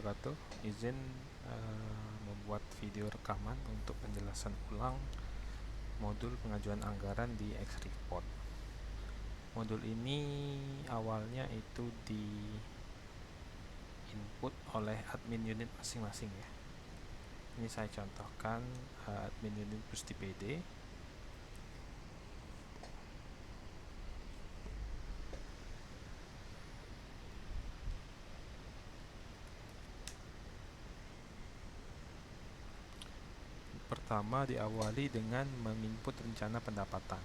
wabarakatuh. Izin membuat video rekaman untuk penjelasan ulang modul pengajuan anggaran di X-Report. Modul ini awalnya itu di input oleh admin unit masing-masing ya. Ini saya contohkan admin unit Pusti PD. Pertama diawali dengan menginput rencana pendapatan.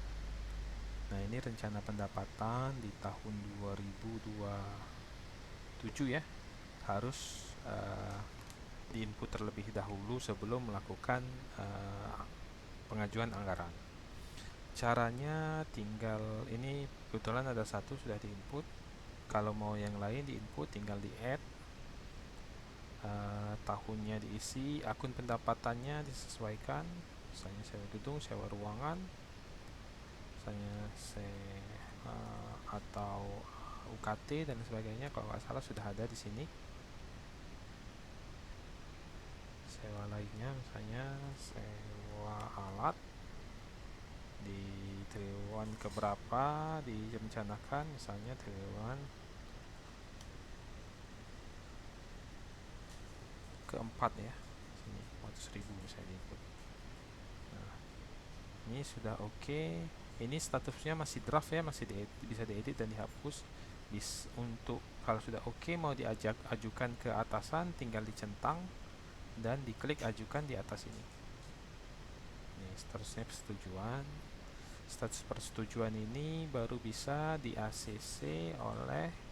Nah, ini rencana pendapatan di tahun 2027 ya. Harus diinput terlebih dahulu sebelum melakukan pengajuan anggaran. Caranya tinggal ini kebetulan ada satu sudah diinput. Kalau mau yang lain diinput tinggal di add, tahunnya diisi, akun pendapatannya disesuaikan, misalnya sewa gedung, sewa ruangan, misalnya atau UKT dan sebagainya. Kalau nggak salah sudah ada di sini. Sewa lainnya misalnya sewa alat di triwulan keberapa direncanakan, misalnya triwulan keempat ya, sini 400.000 misalnya diinput. Nah, ini sudah oke. Ini statusnya masih draft ya, masih bisa diedit dan dihapus. Untuk kalau sudah oke mau ajukan ke atasan, tinggal dicentang dan diklik ajukan di atas ini. Ini statusnya persetujuan. Status persetujuan ini baru bisa di ACC oleh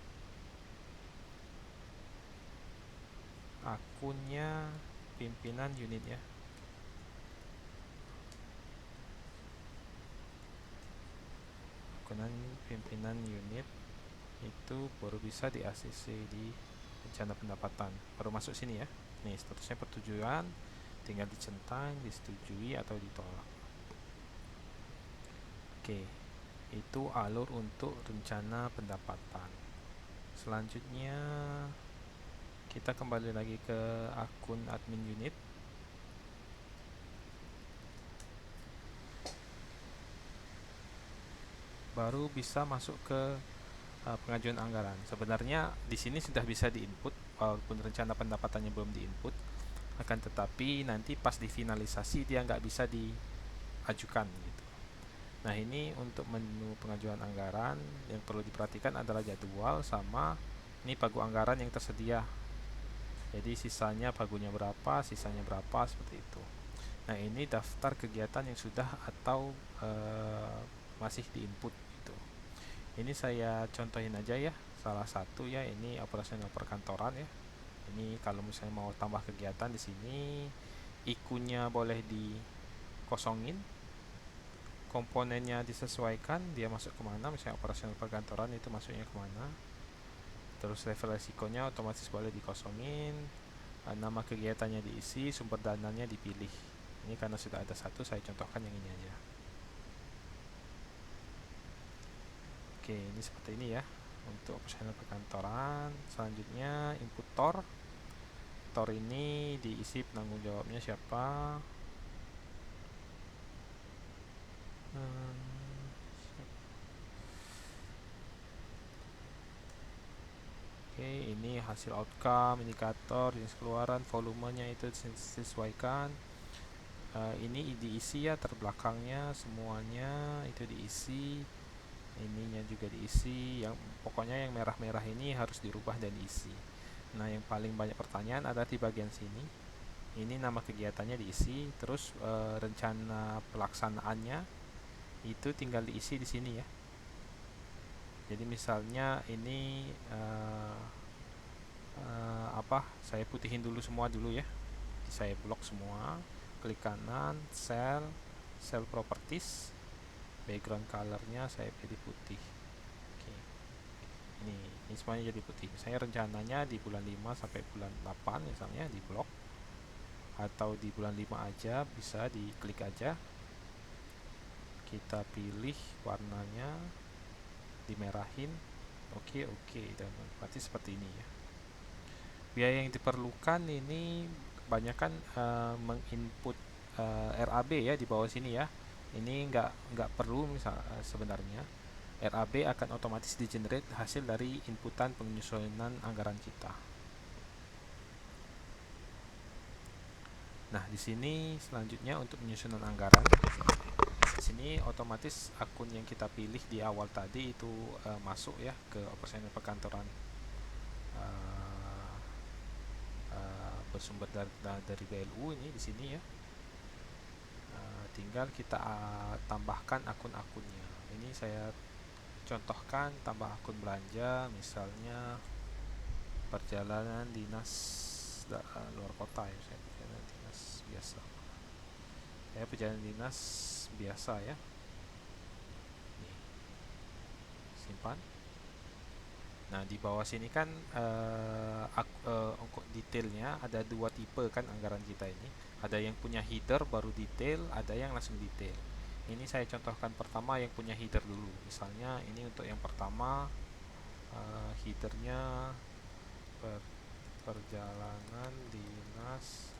akunnya pimpinan unit ya. Akunan pimpinan unit itu baru bisa di ACC di rencana pendapatan. Baru masuk sini ya. Nih statusnya persetujuan, tinggal dicentang, disetujui atau ditolak. Oke, itu alur untuk rencana pendapatan. Selanjutnya kita kembali lagi ke akun admin unit. Baru bisa masuk ke pengajuan anggaran. Sebenarnya di sini sudah bisa diinput walaupun rencana pendapatannya belum diinput. Akan tetapi nanti pas difinalisasi dia nggak bisa diajukan gitu. Nah, ini untuk menu pengajuan anggaran yang perlu diperhatikan adalah jadwal sama ini pagu anggaran yang tersedia. Jadi sisanya pagunya berapa, sisanya berapa, seperti itu. Nah, ini daftar kegiatan yang sudah atau masih diinput gitu. Ini saya contohin aja ya, salah satu ya, ini operasional perkantoran ya. Ini kalau misalnya mau tambah kegiatan di sini, IKU-nya boleh dikosongin, komponennya disesuaikan, dia masuk kemana, misalnya operasional perkantoran itu masuknya kemana. Terus level resikonya otomatis boleh dikosongin, nama kegiatannya diisi, sumber dananya dipilih. Ini karena sudah ada satu, saya contohkan yang ini aja. Oke, ini seperti ini ya untuk operasional perkantoran. Selanjutnya input TOR. TOR ini diisi penanggung jawabnya siapa. Oke, ini hasil outcome, indikator, jenis keluaran, volumenya itu disesuaikan. Ini diisi ya, terbelakangnya semuanya itu diisi, ininya juga diisi. Yang pokoknya yang merah-merah ini harus dirubah dan diisi. Nah, yang paling banyak pertanyaan ada di bagian sini. Ini nama kegiatannya diisi, terus rencana pelaksanaannya itu tinggal diisi di sini ya. Jadi misalnya ini saya putihin dulu semua dulu ya. Saya blok semua, klik kanan, cell properties, background colornya saya pilih putih. Oke. Ini semuanya jadi putih. Misalnya rencananya di bulan 5 sampai bulan 8 misalnya di blok, atau di bulan 5 aja bisa diklik aja. Kita pilih warnanya, dimerahin. Oke, dan berarti seperti ini ya. Biaya yang diperlukan ini kebanyakan menginput RAB ya di bawah sini ya. Ini nggak perlu sebenarnya. RAB akan otomatis di-generate hasil dari inputan penyusunan anggaran kita. Nah, di sini selanjutnya untuk penyusunan anggaran. Di sini otomatis akun yang kita pilih di awal tadi itu masuk ya ke operasional perkantoran bersumber dari BLU ini di sini ya. Tinggal kita tambahkan akun-akunnya. Ini saya contohkan tambah akun belanja, misalnya perjalanan dinas luar kota ya, saya perjalanan dinas biasa. Ya, perjalanan dinas biasa ya. Nih, simpan. Nah, di bawah sini kan untuk detailnya ada dua tipe kan anggaran kita ini. Ada yang punya header baru detail, ada yang langsung detail. Ini saya contohkan pertama yang punya header dulu. Misalnya ini untuk yang pertama headernya perjalanan dinas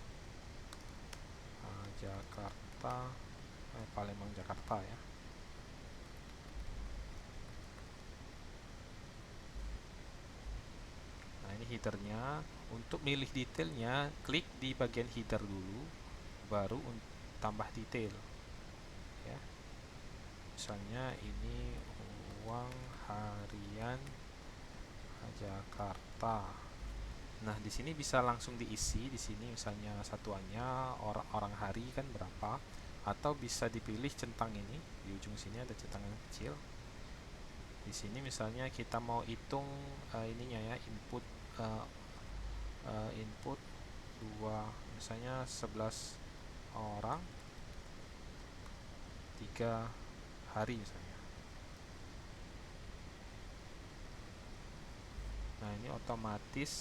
Jakarta, Palembang Jakarta ya. Nah, ini headernya. Untuk milih detailnya, klik di bagian header dulu, baru tambah detail ya. Misalnya ini uang harian Jakarta. Nah, di sini bisa langsung diisi di sini misalnya satuannya orang hari kan berapa, atau bisa dipilih centang ini di ujung sini ada centang yang kecil. Di sini misalnya kita mau hitung ininya ya, input 2 misalnya 11 orang 3 hari misalnya. Nah, ini otomatis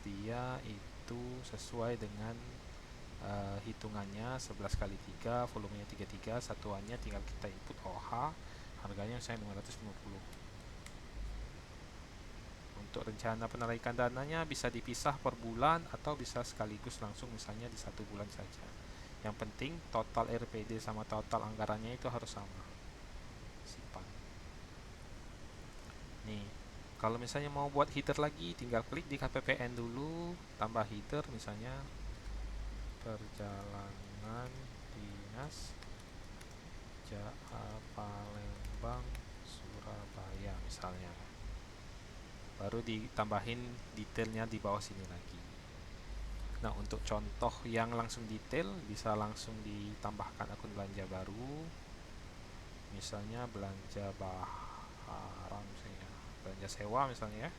dia itu sesuai dengan hitungannya 11 kali 3, volumenya 33, satuannya tinggal kita input OH, harganya misalnya 550. Untuk rencana penarikan dananya bisa dipisah per bulan atau bisa sekaligus langsung misalnya di 1 bulan saja. Yang penting total RPD sama total anggarannya itu harus sama. Simpan. Nih, kalau misalnya mau buat header lagi, tinggal klik di KPPN dulu, tambah header misalnya perjalanan dinas Palembang Surabaya misalnya. Baru ditambahin detailnya di bawah sini lagi. Nah, untuk contoh yang langsung detail bisa langsung ditambahkan akun belanja baru. Misalnya belanja barang misalnya, belanja sewa misalnya ya.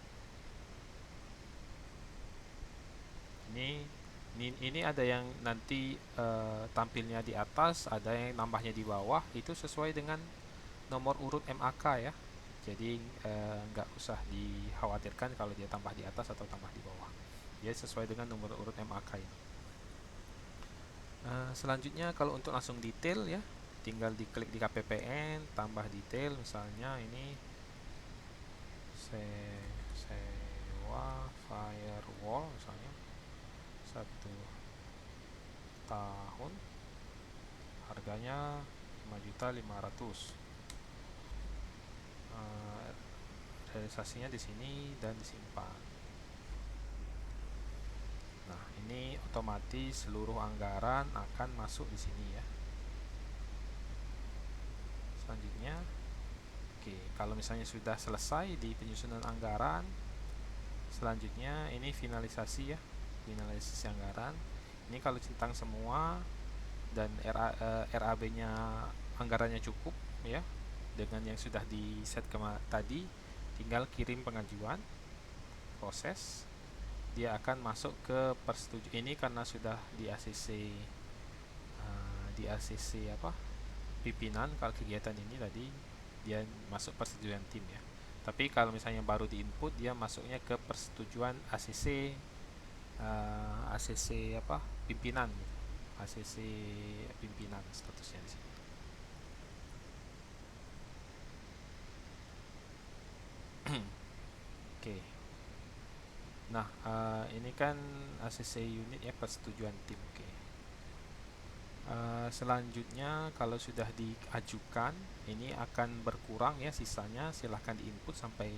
Ini ada yang nanti tampilnya di atas, ada yang nambahnya di bawah, itu sesuai dengan nomor urut MAK ya. Jadi nggak usah dikhawatirkan kalau dia tambah di atas atau tambah di bawah. Dia sesuai dengan nomor urut MAK ini. Selanjutnya kalau untuk langsung detail ya, tinggal diklik di KPPN, tambah detail misalnya ini sewa firewall misalnya 1 tahun, harganya 5.500.000. Realisasinya di sini dan disimpan. Nah, ini otomatis seluruh anggaran akan masuk di sini ya. Selanjutnya, oke, kalau misalnya sudah selesai di penyusunan anggaran, selanjutnya ini finalisasi ya, finalisasi anggaran. Ini kalau centang semua dan RAB-nya anggarannya cukup ya, dengan yang sudah di set tadi, tinggal kirim pengajuan, proses, dia akan masuk ke persetujuan. Ini karena sudah di ACC apa pimpinan, kalau kegiatan ini tadi dia masuk persetujuan tim ya. Tapi kalau misalnya baru di input, dia masuknya ke persetujuan ACC apa pimpinan gitu. ACC pimpinan statusnya di sini. Oke. Nah, ini kan ACC unit ya, persetujuan tim. Oke. Selanjutnya kalau sudah diajukan, ini akan berkurang ya sisanya. Silahkan diinput sampai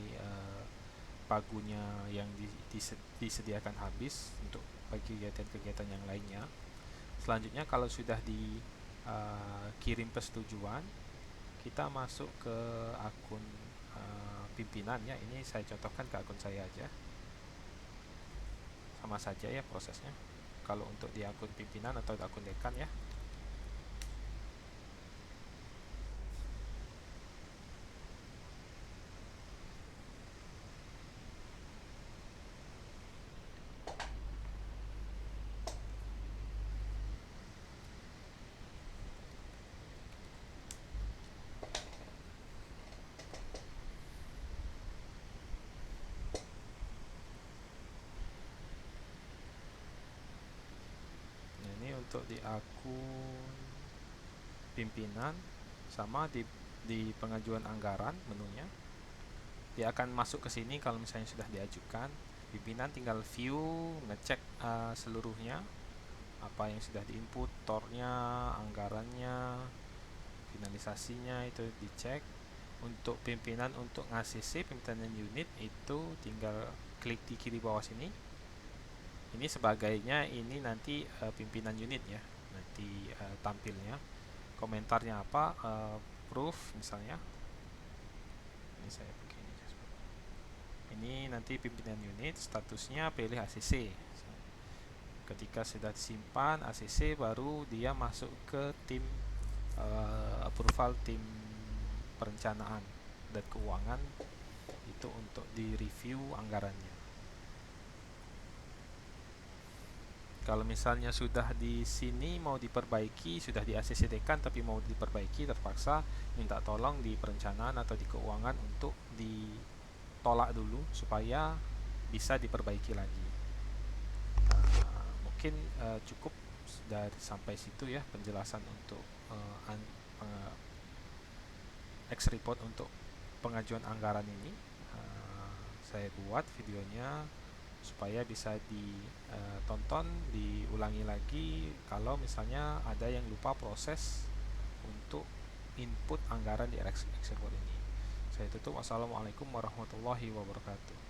pagunya yang disediakan habis untuk bagi kegiatan-kegiatan yang lainnya. Selanjutnya kalau sudah dikirim persetujuan, kita masuk ke akun pimpinan ya. Ini saya contohkan ke akun saya aja. Sama saja ya prosesnya. Kalau untuk di akun pimpinan atau akun dekan ya. Nah, ini untuk di akun pimpinan sama di pengajuan anggaran menunya. Dia akan masuk ke sini kalau misalnya sudah diajukan. Pimpinan tinggal view, ngecek seluruhnya apa yang sudah diinput, tornya, anggarannya, finalisasinya itu dicek. Untuk pimpinan untuk ngasih pimpinan unit itu tinggal klik di kiri bawah sini. Ini sebagainya ini nanti pimpinan unit ya. Nanti tampilnya. Komentarnya apa? Proof misalnya. Ini saya pakai ini nanti pimpinan unit, statusnya pilih ACC. Ketika sudah disimpan ACC, baru dia masuk ke tim approval, tim perencanaan dan keuangan, itu untuk direview anggarannya. Kalau misalnya sudah di sini mau diperbaiki, sudah di ACC dekan tapi mau diperbaiki, terpaksa minta tolong di perencanaan atau di keuangan untuk ditolak dulu supaya bisa diperbaiki lagi. Mungkin cukup dari sampai situ ya penjelasan untuk X report untuk pengajuan anggaran ini. Saya buat videonya supaya bisa ditonton, diulangi lagi kalau misalnya ada yang lupa proses untuk input anggaran di X report ini. Saya tutup. Wassalamualaikum warahmatullahi wabarakatuh.